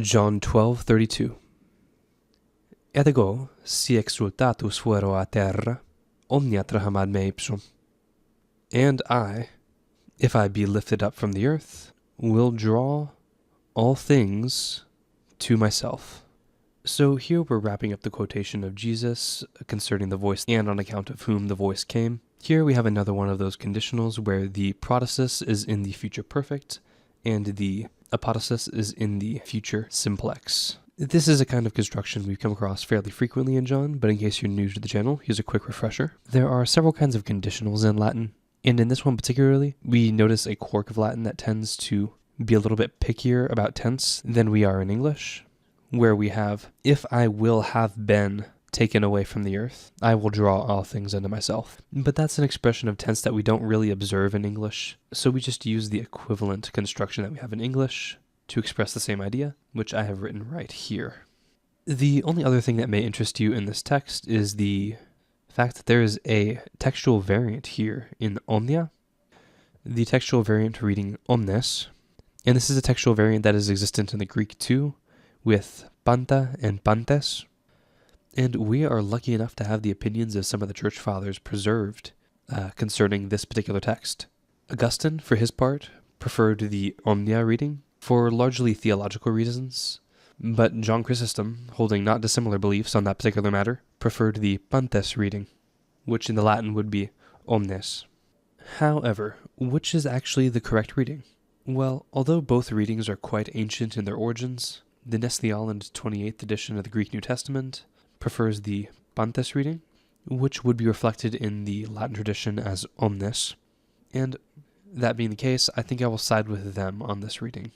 John 12:32. Et ego, si exultatus fuero a terra, omnia trahamad me ipsum. And I, if I be lifted up from the earth, will draw all things to myself. So here we're wrapping up the quotation of Jesus concerning the voice and on account of whom the voice came. Here we have another one of those conditionals where the protasis is in the future perfect and the apodosis is in the future simplex. This is a kind of construction we've come across fairly frequently in John, but in case you're new to the channel, here's a quick refresher. There are several kinds of conditionals in Latin, and in this one particularly, we notice a quirk of Latin that tends to be a little bit pickier about tense than we are in English, where we have, if I will have been taken away from the earth, I will draw all things unto myself. But that's an expression of tense that we don't really observe in English, so we just use the equivalent construction that we have in English to express the same idea, which I have written right here. The only other thing that may interest you in this text is the fact that there is a textual variant here in omnia, the textual variant reading omnes, and this is a textual variant that is existent in the Greek too, with panta and pantes. And we are lucky enough to have the opinions of some of the church fathers preserved concerning this particular text. Augustine, for his part, preferred the omnia reading for largely theological reasons, but John Chrysostom, holding not dissimilar beliefs on that particular matter, preferred the pantes reading, which in the Latin would be omnes. However, which is actually the correct reading? Well, although both readings are quite ancient in their origins, the Nestle-Aland 28th edition of the Greek New Testament prefers the pantes reading, which would be reflected in the Latin tradition as omnes, and that being the case, I think I will side with them on this reading.